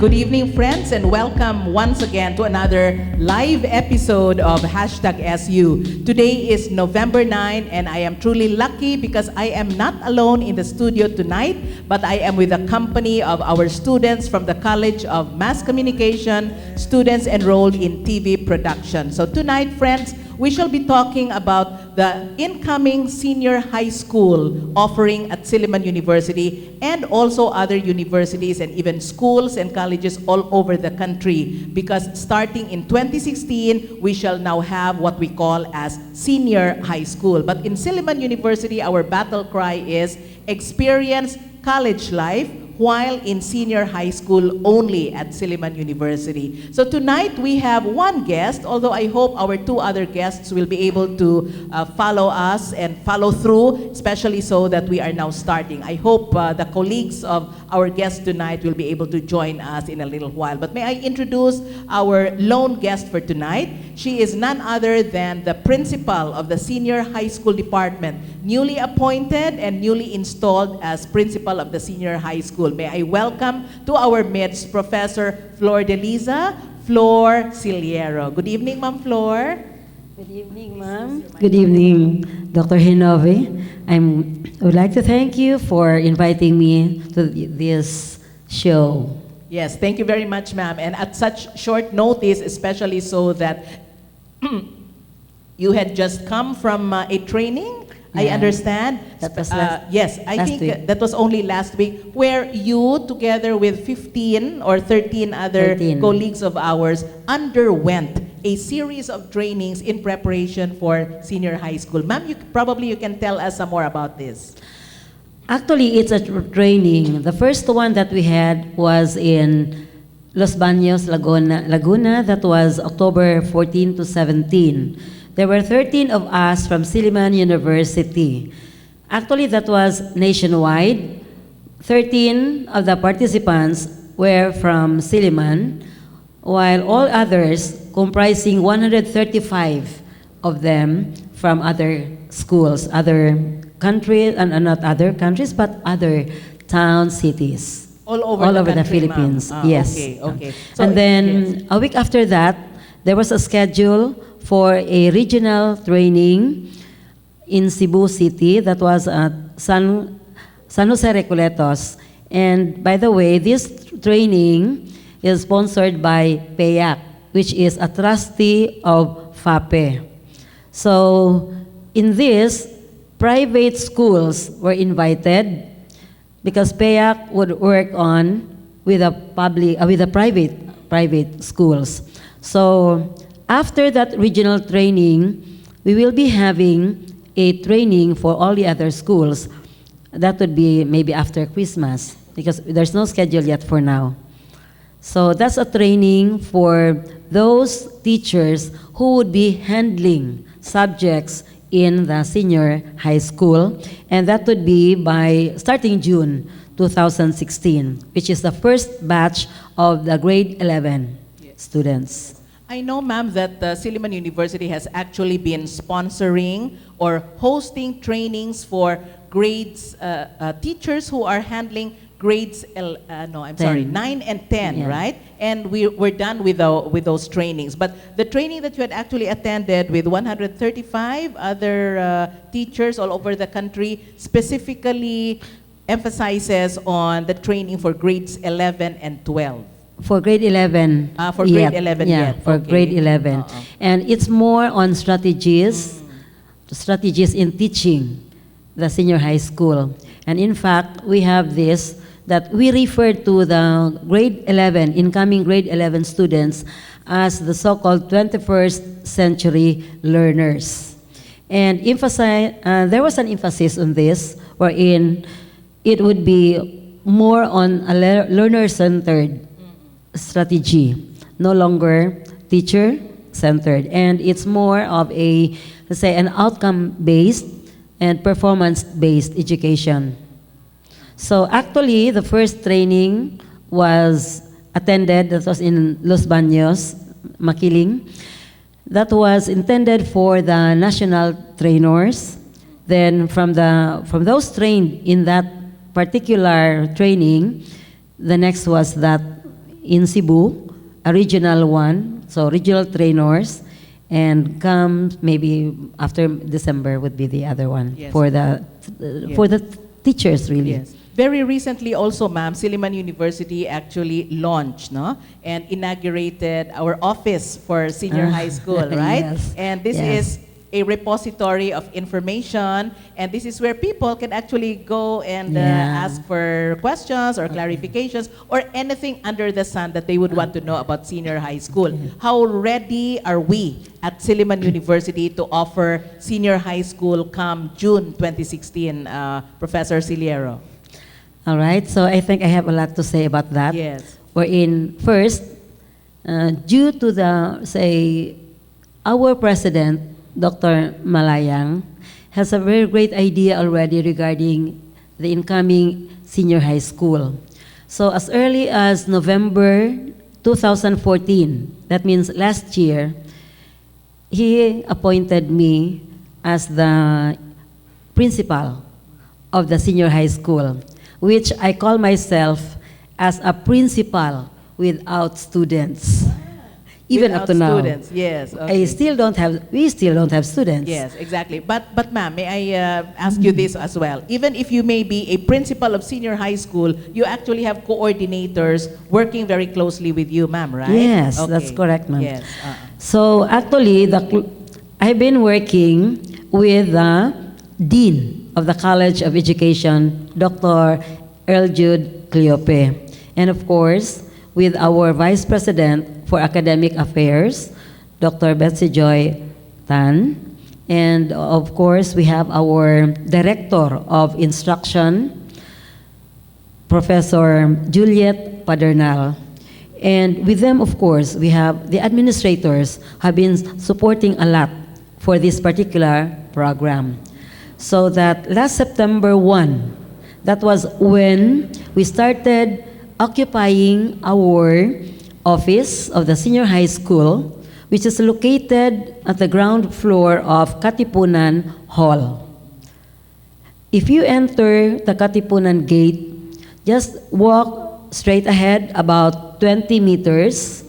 Good evening, friends, and welcome once again to another live episode of #SU. Today is November 9, and I am truly lucky because I am not alone in the studio tonight, but I am with a company of our students from the College of Mass Communication, students enrolled in TV production. So tonight, friends, we shall be talking about the incoming senior high school offering at Silliman University and also other universities and even schools and colleges all over the country, because starting in 2016, we shall now have what we call as senior high school. But in Silliman University, our battle cry is experience college life while in senior high school only at Silliman University. So tonight we have one guest, although I hope our two other guests will be able to follow us and follow through, especially so that we are now starting. I hope the colleagues of our guest tonight will be able to join us in a little while. But may I introduce our lone guest for tonight? She is none other than the principal of the senior high school department, newly appointed and newly installed as principal of the senior high school. May I welcome to our midst Professor Flordeliza Sillero. Good evening, Ma'am Flor. Good evening, ma'am. Good evening, Dr. Hinovi. I would like to thank you for inviting me to this show. Yes, thank you very much, ma'am. And at such short notice, especially so that you had just come from a training, I understand. That was yes, I think week. that was only last week, where you, together with 15 or 13 other colleagues of ours, underwent a series of trainings in preparation for senior high school. Ma'am, you can tell us some more about this. Actually, it's a training. The first one that we had was in Los Baños, Laguna. That was October 14 to 17. There were 13 of us from Silliman University. Actually, that was nationwide. 13 of the participants were from Silliman, while all others, comprising 135 of them from other schools, other countries, and not other countries, but other towns, cities. All over the country, Philippines, yes. Okay. So, and then a week after that, there was a schedule for a regional training in Cebu City that was at San Jose Recoletos. And by the way, this training is sponsored by PAYAC, which is a trustee of FAPE. So in this, private schools were invited because PAYAC would work on with the private schools. So after that regional training, we will be having a training for all the other schools. That would be maybe after Christmas, because there's no schedule yet for now. So that's a training for those teachers who would be handling subjects in the senior high school, and that would be by starting June 2016, which is the first batch of the grade 11 students. I know, ma'am, that Silliman University has actually been sponsoring or hosting trainings for grades, teachers who are handling grades, 9 and 10, right? And we're done with those trainings. But the training that you had actually attended with 135 other teachers all over the country specifically emphasizes on the training for grades 11 and 12. For grade 11. For grade 11 yeah, yet. for grade 11. And it's more on strategies in teaching the senior high school. And in fact, we have this, that we refer to the grade 11, incoming grade 11 students as the so-called 21st century learners. And there was an emphasis on this, wherein it would be more on a learner-centered strategy, no longer teacher-centered. And it's more of a, let's say, an outcome-based and performance-based education. So actually, the first training was attended, that was in Los Baños, Makiling. That was intended for the national trainers. Then from those trained in that particular training, the next was that in Cebu, a regional one, so regional trainers, and come maybe after December would be the other one Yes. for the teachers really. Yes. Very recently also, ma'am, Silliman University actually launched, no? And inaugurated our office for senior high school, right? Yes. And this Yes. is a repository of information, and this is where people can actually go and Yeah. ask for questions or clarifications or anything under the sun that they would want to know about senior high school. How ready are we at Silliman University to offer senior high school come June 2016, Professor Sillero? All right, so I think I have a lot to say about that. Yes. Wherein, first, due to our president, Dr. Malayang, has a very great idea already regarding the incoming senior high school. So as early as November 2014, that means last year, he appointed me as the principal of the senior high school, which I call myself as a principal without students. Even Without up to now. students, yes. Okay. We still don't have students. Yes, exactly. But ma'am, may I ask you this as well? Even if you may be a principal of senior high school, you actually have coordinators working very closely with you, ma'am, right? Yes, Okay. that's correct, ma'am. Yes. So actually, I've been working with the Dean of the College of Education, Dr. Earl Jude Cleope. And of course, with our Vice President for Academic Affairs, Dr. Betsy Joy Tan. And of course, we have our Director of Instruction, Professor Juliet Padernal. And with them, of course, we have the administrators have been supporting a lot for this particular program. So that last September 1, that was when we started occupying our office of the senior high school, which is located at the ground floor of Katipunan Hall. If you enter the Katipunan gate, just walk straight ahead about 20 meters,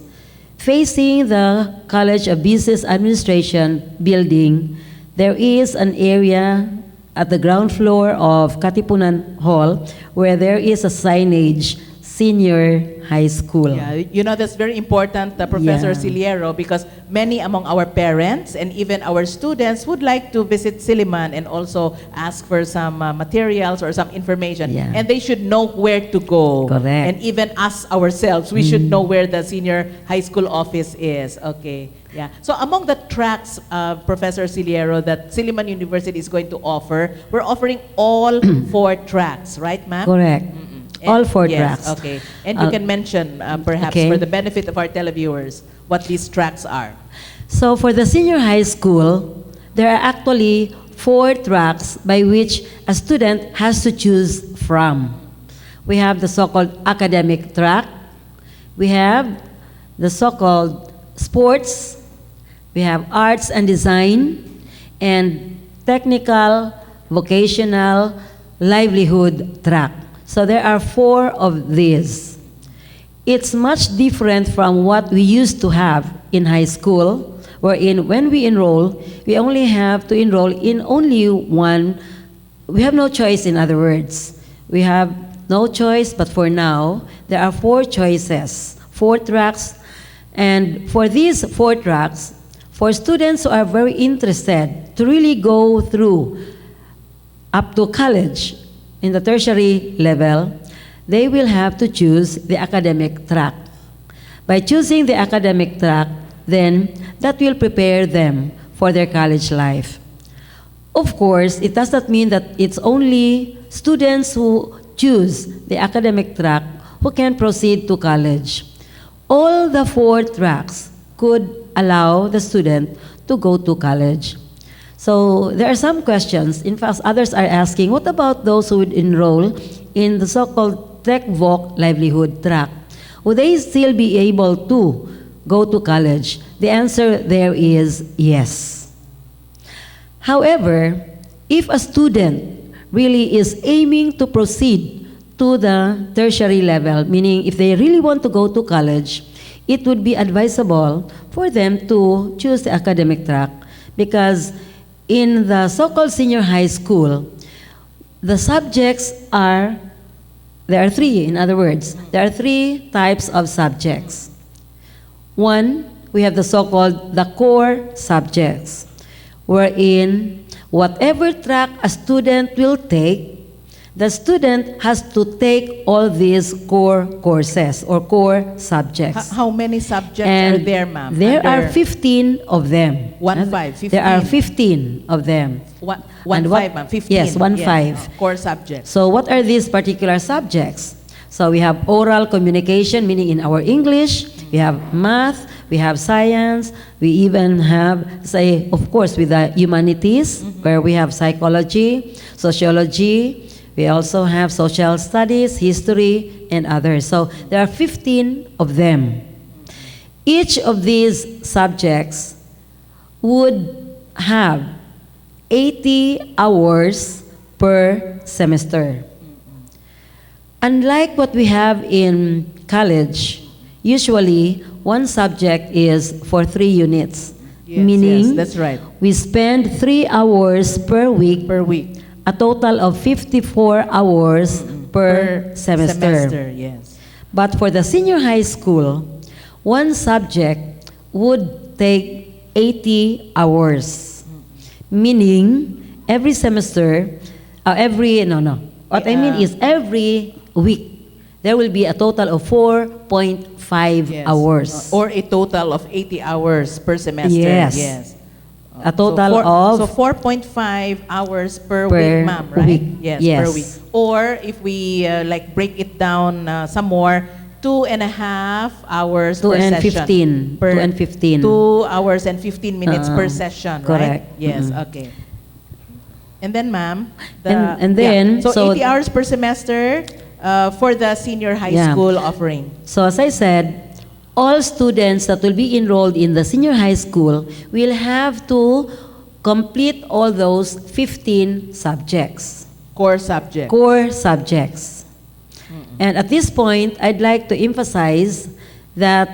facing the College of Business Administration building. There is an area at the ground floor of Katipunan Hall where there is a signage, Senior High School. Yeah, you know that's very important, Professor Yeah. Sillero, because many among our parents and even our students would like to visit Silliman and also ask for some materials or some information. Yeah. And they should know where to go. Correct. And even us ourselves, we should know where the senior high school office is. Okay. Yeah. So among the tracks, Professor Sillero, that Silliman University is going to offer, we're offering all 4 tracks, right, ma'am? Correct. All 4 tracks. Yes, okay. And you can mention, perhaps, okay. for the benefit of our televiewers, what these tracks are. So for the senior high school, there are actually 4 tracks by which a student has to choose from. We have the so-called academic track. We have the so-called sports. We have arts and design, and technical, vocational, livelihood track. So there are 4 of these. It's much different from what we used to have in high school, wherein when we enroll, we only have to enroll in only one. We have no choice, in other words. We have no choice, but for now, there are 4 choices, 4 tracks. And for these 4 tracks, for students who are very interested to really go through up to college, in the tertiary level, they will have to choose the academic track. By choosing the academic track, then that will prepare them for their college life. Of course, it does not mean that it's only students who choose the academic track who can proceed to college. All the 4 tracks could allow the student to go to college. So there are some questions. In fact, others are asking, what about those who would enroll in the so-called Tech-Voc livelihood track? Would they still be able to go to college? The answer there is yes. However, if a student really is aiming to proceed to the tertiary level, meaning if they really want to go to college, it would be advisable for them to choose the academic track because in the so-called senior high school, the subjects there are three, in other words, there are three types of subjects. One, we have the so-called the core subjects, wherein whatever track a student will take, the student has to take all these core courses or core subjects. How many subjects And are there, ma'am? There are 15 of them. 15. There are 15 of them. One And five, ma'am. 15. Yes, 15. Core subjects. So what are these particular subjects? So we have oral communication, meaning in our English, we have math, we have science, we even have, say, of course, with the humanities, where we have psychology, sociology, we also have social studies, history, and others. So there are 15 of them. Each of these subjects would have 80 hours per semester. Unlike what we have in college, usually one subject is for 3 units. Yes, meaning yes, that's right. we spend 3 hours per week, a total of 54 hours per semester. Yes. But for the senior high school, one subject would take 80 hours. Meaning, every semester, what I mean is every week, there will be a total of 4.5 hours. Or a total of 80 hours per semester. Yes. A total of... So 4.5 hours per Per week, ma'am, right? week. Yes, Yes. per week. Or if we like break it down some more, 2.5 hours per session. 2 and 15. 2 hours and 15 minutes per session, correct. right? Yes, okay. And then, ma'am, And then, so 80 hours per semester for the senior high school offering. So as I said, all students that will be enrolled in the senior high school will have to complete all those 15 subjects. Core subjects. Core subjects. And at this point, I'd like to emphasize that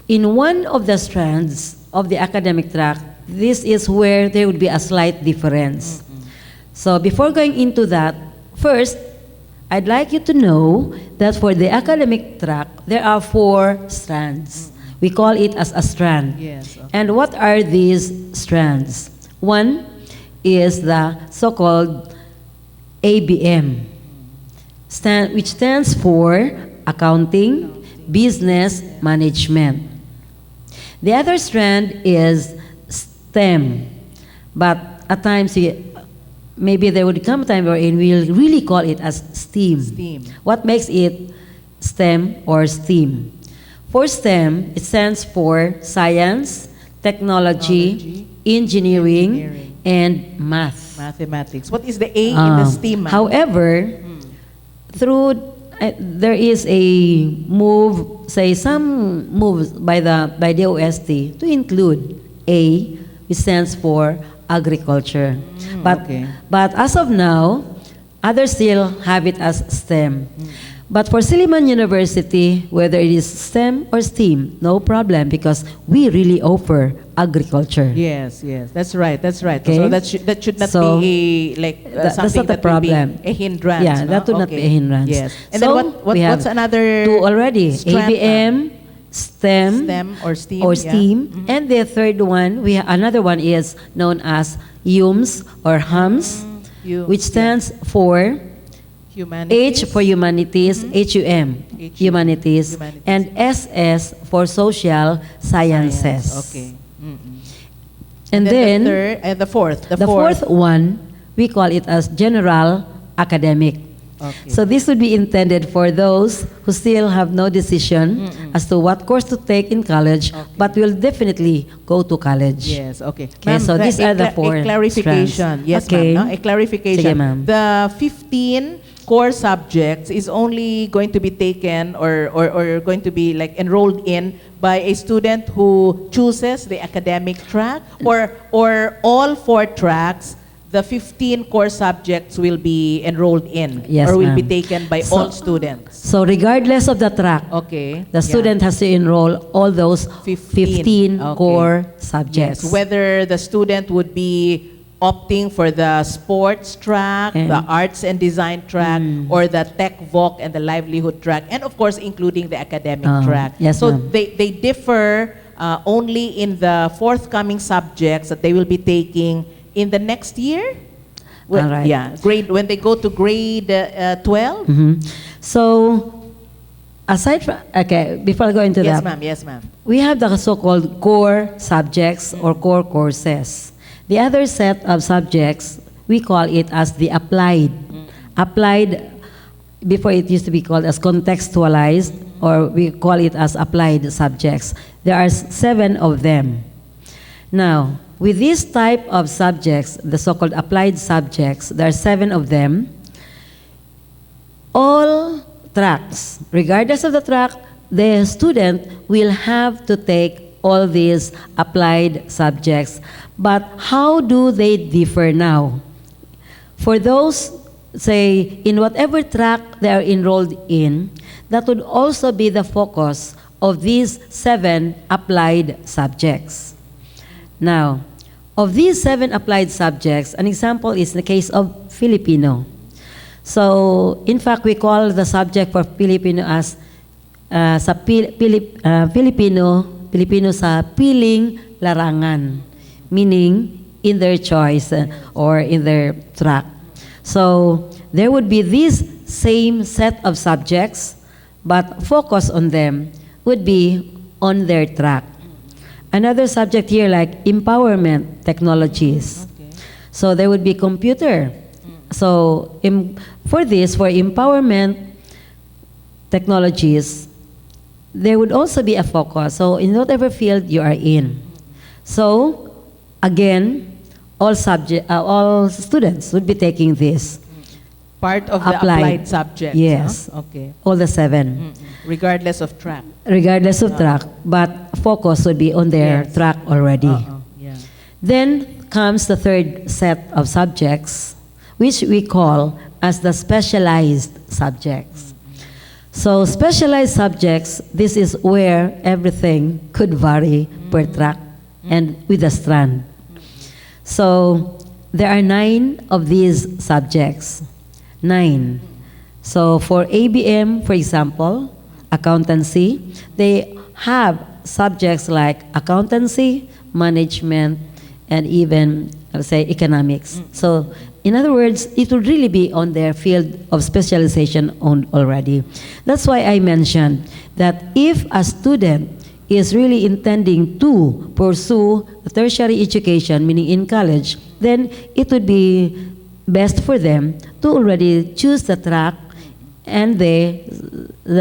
in one of the strands of the academic track, this is where there would be a slight difference. So before going into that, first, I'd like you to know that for the academic track, there are 4 strands. We call it as a strand. Yes. Okay. And what are these strands? One is the so-called ABM, which stands for Accounting, Business Management. The other strand is STEM, but at times maybe there would come a time wherein we'll really call it as STEAM. What makes it STEM or STEAM? For STEM, it stands for Science, Technology, Engineering, and Math. Mathematics. What is the A in the STEAM? However, there is a move, say some moves by the OST to include A, which stands for agriculture. But as of now, others still have it as STEM. But for Silliman University, whether it is STEM or STEAM, no problem because we really offer agriculture. Yes, that's right. Okay? So that should not be that's something not a problem. Will be a hindrance. Yeah, that would not be a hindrance. Yes. And so then what's another 2 already? strand, ABM, STEM or STEAM. And the third one, another one is known as HUMS or HUMS, which stands for Humanities. H for Humanities, HUM, Humanities, and SS for Social Sciences. Okay. And then the third and the fourth. The fourth one, we call it as General Academic. Okay. So this would be intended for those who still have no decision as to what course to take in college, but will definitely go to college. Yes, okay. Okay, so these are the 4 A clarification. strands. Yes, Okay. ma'am. No? A clarification. Sige, ma'am. The 15 core subjects is only going to be taken or going to be like enrolled in by a student who chooses the academic track, or all 4 tracks the 15 core subjects will be enrolled in, Yes, or will be ma'am. taken by So- all students. So regardless of the track, Okay. the student has to enroll all those 15 Okay. core subjects. Yes, whether the student would be opting for the sports track, And- the arts and design track, or the tech voc and the livelihood track, and of course including the academic track. yes, So ma'am. they differ only in the forthcoming subjects that they will be taking in the next year. Well, All right. Yeah, when they go to grade 12. So, aside from, okay, before I go into Yes, that, ma'am. Yes, ma'am. we have the so-called core subjects or core courses. The other set of subjects, we call it as the applied. Applied, before it used to be called as contextualized, or we call it as applied subjects. There are 7 of them. Now, with this type of subjects, the so-called applied subjects, there are 7 of them. All tracks, regardless of the track, the student will have to take all these applied subjects. But how do they differ now? For those, say, in whatever track they are enrolled in, that would also be the focus of these 7 applied subjects. Now, of these 7 applied subjects, an example is the case of Filipino. So, in fact, we call the subject for Filipino as Filipino sa piling larangan, meaning in their choice or in their track. So, there would be this same set of subjects, but focus on them would be on their track. Another subject here like empowerment technologies. Okay. So there would be computer. So for empowerment technologies, there would also be a focus. So in whatever field you are in. So again, all students would be taking this. Part of the applied subjects. Yes. Huh? Okay. All the 7. Regardless of track. Regardless of track, but focus would be on their Yes. track already. Yeah. Then comes the third set of subjects, which we call as the specialized subjects. So specialized subjects, this is where everything could vary per track and with a strand. So there are 9 of these subjects. 9. So for ABM, for example, accountancy, they have subjects like accountancy, management, and even, let's say, economics. So in other words, it would really be on their field of specialization already. That's why I mentioned that if a student is really intending to pursue tertiary education, meaning in college, then it would be best for them to already choose the track and the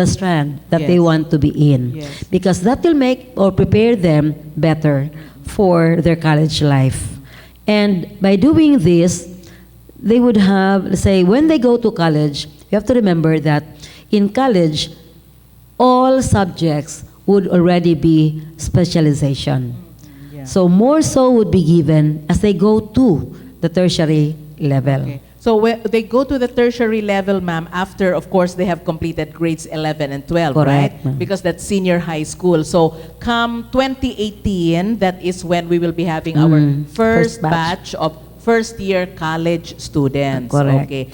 strand that they Yes. want to be in. Yes. Because that will make or prepare them better for their college life. And by doing this, they would have, let's say, when they go to college, you have to remember that in college, all subjects would already be specialization. Yeah. So more so would be given as they go to the tertiary level. Okay. So when they go to the tertiary level, ma'am, after, of course, they have completed grades 11 and 12, Correct, right? ma'am. Because that's senior high school. So come 2018, that is when we will be having our first first batch. batch of first-year college students. Correct. Okay.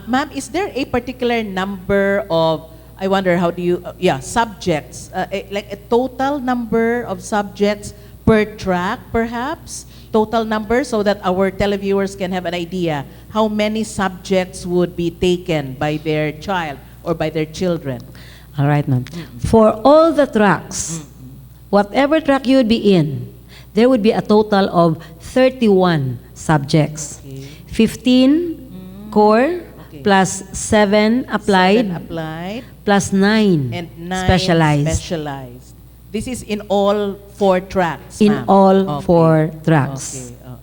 Ma'am, is there a particular number of, I wonder, how do you, subjects, like a total number of subjects per track, perhaps? Total number, so that our televiewers can have an idea how many subjects would be taken by their child or by their children. All right, ma'am. For all the tracks, whatever track you would be in, there would be a total of 31 subjects. Okay. 15 core Okay. plus 7 applied 7 applied plus 9 and 9 specialized. specialized. This is in all 4 tracks, In ma'am. all Okay. 4 tracks. Okay.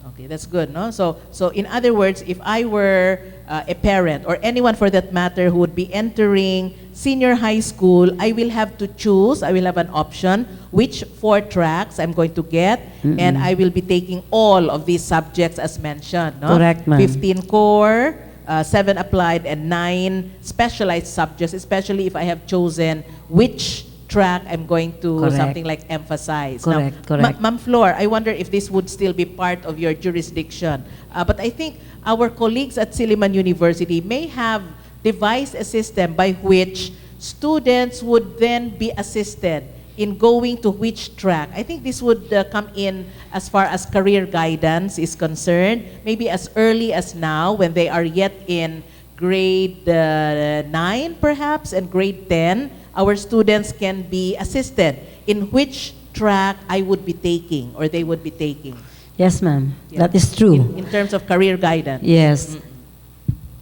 Okay, that's good, no? So in other words, if I were a parent or anyone for that matter who would be entering senior high school, I will have to choose, I will have an option which 4 tracks I'm going to get, and I will be taking all of these subjects as mentioned. No? Correct, ma'am. 15 core, 7 applied, and 9 specialized subjects, especially if I have chosen which track I'm going to Correct. something like emphasize. Correct, Now, correct. Ma'am Flor, I wonder if this would still be part of your jurisdiction. But I think our colleagues at Silliman University may have devised a system by which students would then be assisted in going to which track. I think this would come in as far as career guidance is concerned, maybe as early as now when they are yet in grade 9 perhaps and grade 10, our students can be assisted in which track I would be taking or they would be taking. Yes, ma'am. Yeah. That is true. In terms of career guidance. Yes.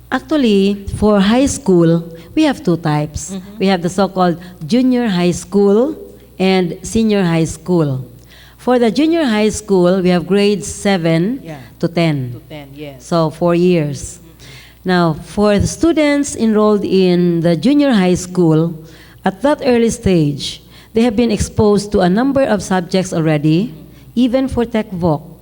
Actually, for high school, we have 2 types. We have the so-called junior high school and senior high school. For the junior high school, we have grades 7 Yeah. to 10. To 10, yes. So 4 years. Now, for the students enrolled in the junior high school, at that early stage, they have been exposed to a number of subjects already, even for Tech Voc.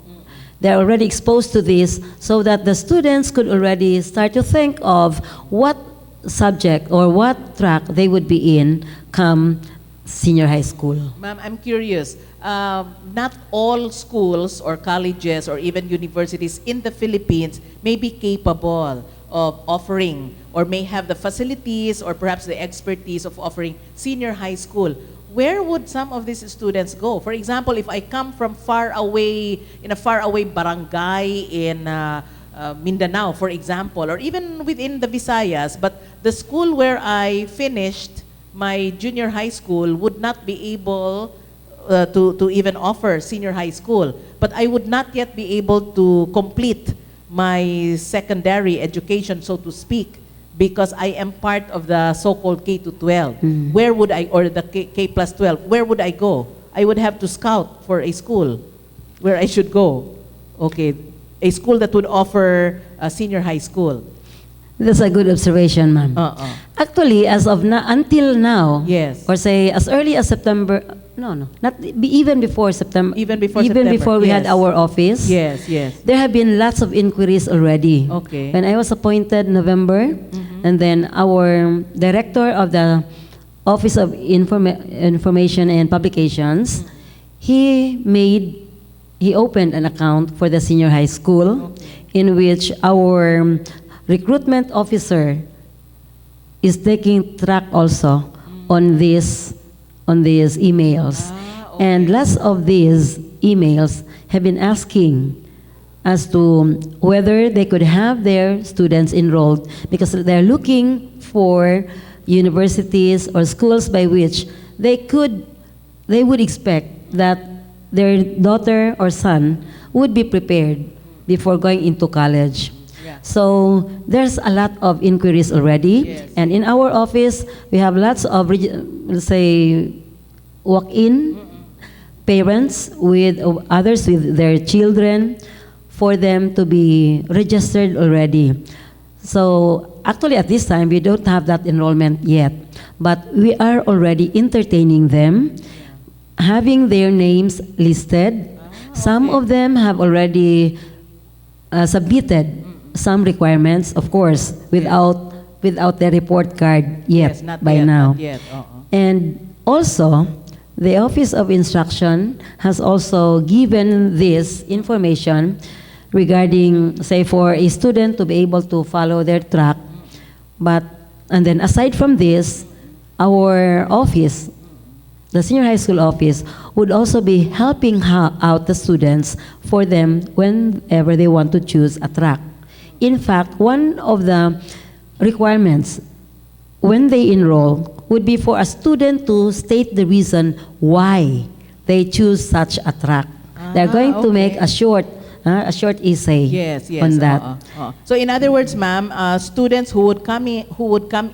They're already exposed to this so that the students could already start to think of what subject or what track they would be in come senior high school. Ma'am, I'm curious. Not all schools or colleges or even universities in the Philippines may be capable of offering or may have the facilities or perhaps the expertise of offering senior high school. Where would some of these students go? For example, if I come from far away, in a far away barangay in Mindanao, for example, or even within the Visayas, but the school where I finished my junior high school would not be able to even offer senior high school. But I would not yet be able to complete my secondary education, so to speak, because I am part of the so-called K to 12. Where would I, or the K plus 12, where would I go? I would have to scout for a school where I should go. Okay, a school that would offer a senior high school. That's a good observation, ma'am. Actually, as of until now, Yes. or say as early as September, even before September, Even before even September, before we had yes. our office, Yes, yes. there have been lots of inquiries already. Okay. When I was appointed November, and then our director of the Office of Information and Publications, he opened an account for the senior high school, in which our recruitment officer is taking track also on these emails. And lots of these emails have been asking as to whether they could have their students enrolled because they're looking for universities or schools by which they would expect that their daughter or son would be prepared before going into college. Yeah. So there's a lot of inquiries already, Yes. and in our office we have lots of let's say walk-in parents with others with their children for them to be registered already. So actually at this time we don't have that enrollment yet, but we are already entertaining them, having their names listed. Some of them have already submitted some requirements, of course, without the report card yet Yes, not by yet, now. not yet. And also, the Office of Instruction has also given this information regarding, say, for a student to be able to follow their track. And then aside from this, our office, the senior high school office, would also be helping out the students for them whenever they want to choose a track. In fact, one of the requirements when they enroll would be for a student to state the reason why they choose such a track. They're going to make a short essay Yes, yes. on that. So in other words, ma'am, students who would come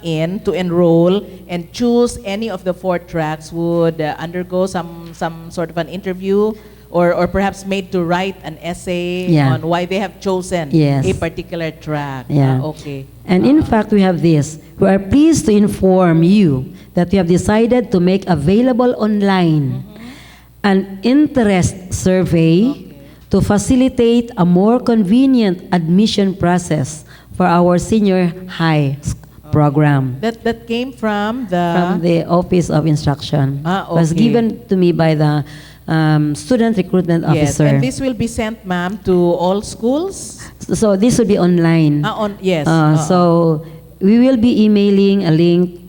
in to enroll and choose any of the 4 tracks would undergo some sort of an interview or perhaps made to write an essay Yeah. on why they have chosen Yes. a particular track. Yeah. Okay. And in fact, we have this. We are pleased to inform you that we have decided to make available online an interest survey to facilitate a more convenient admission process for our senior high program. That came from the... From the Office of Instruction. Was Okay. given to me by the Student Recruitment Yes, Officer. and this will be sent, ma'am, to all schools? So this will be online. Yes. So we will be emailing a link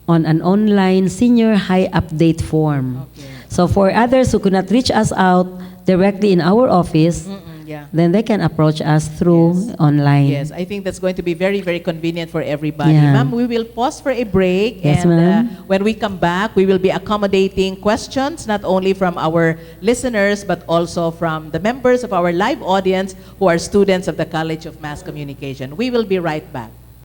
on an online senior high update form. Okay. So for others who could not reach us out directly in our office, Yeah. then they can approach us through online. Yes, I think that's going to be very, very convenient for everybody. Yeah. Ma'am, we will pause for a break. Yes, and ma'am. when we come back, we will be accommodating questions, not only from our listeners, but also from the members of our live audience who are students of the College of Mass Communication. We will be right back.